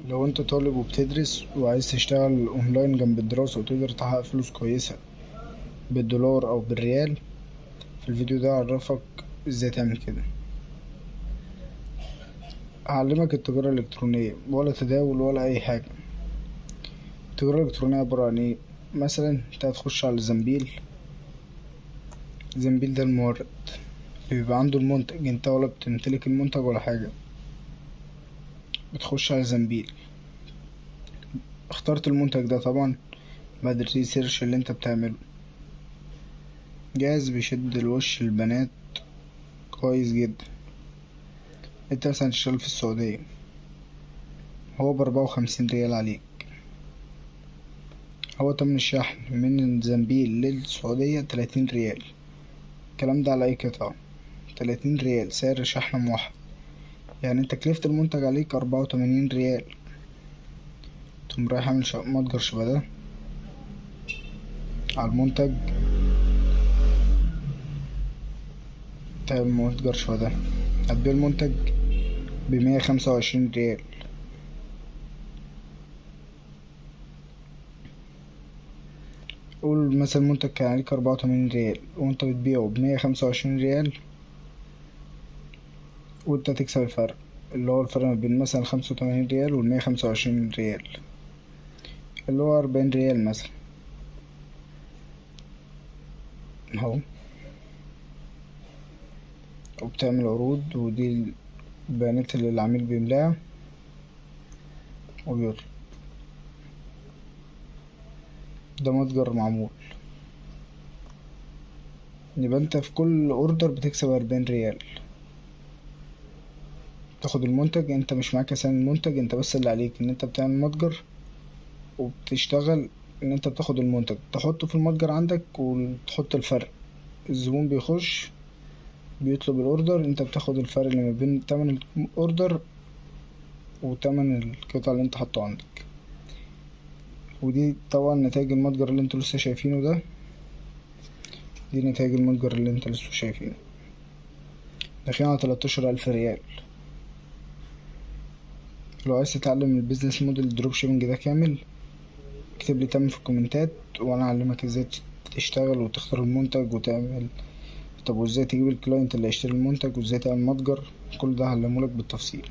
لو انت طالب وبتدرس وعايز تشتغل اونلاين جنب الدراسة وتقدر تحقق فلوس كويسة بالدولار او بالريال، في الفيديو ده هعرفك ازاي تعمل كده. هعلمك التجارة الالكترونية، ولا تداول ولا اي حاجة. التجارة الالكترونية عبارة عن ايه؟ مثلا انت هتخش على زنبيل ده المورد، بيبقى عنده المنتج، انت ولا بتمتلك المنتج ولا حاجة. بتخش على زنبيل، اخترت المنتج ده طبعا بعد الريسيرش اللي انت بتعمله. جاهز بيشد الوش البنات كويس جدا. انت مثلا تشتغل في السعودية، هو ب54 ريال عليك. هو تمن الشحن من زنبيل للسعودية 30 ريال. الكلام ده على أي قطعة. 30 ريال سعر شحن موحد، يعني انت كلفت المنتج عليك 84 ريال. تقوم رايح عامل متجر شبه ده على المنتج. تعمل متجر شبه ده، هتبيع المنتج ب125 ريال. قول مثلا المنتج كان عليك 84 ريال وانت بتبيعه ب125 ريال، وانت تكسب الفرق، اللي هو الفرق ما بين مثلا 85 ريال و125 ريال، اللي هو 40 ريال مثلا. اهو. وبتعمل عروض، ودي البيانات اللي العميل بيملاها وبيطلب. ده متجر معمول. يبقى انت في كل اوردر بتكسب 40 ريال. تاخد المنتج، انت مش معاك اساسا المنتج، انت بس اللي عليك ان انت بتعمل متجر وبتشتغل. ان انت بتاخد المنتج تحطه في المتجر عندك وتحط الفرق. الزبون بيخش بيطلب الاوردر، انت بتاخد الفرق اللي ما بين تمن الاوردر وتمن القطعة اللي انت حاطه عندك. ودي طبعا نتائج المتجر اللي انتوا لسه شايفينه ده. دي نتائج المتجر اللي انت لسه شايفينه، داخلين على 13 ألف ريال. لو عايز تتعلم البيزنس موديل الدروب شيبنج ده كامل، اكتب لي تم في الكومنتات وانا اعلمك ازاي تشتغل وتختار المنتج وتعمل. طب وازاي تجيب الكلاينت اللي هيشتري المنتج، وازاي تعمل متجر، كل ده هعلمهولك بالتفصيل.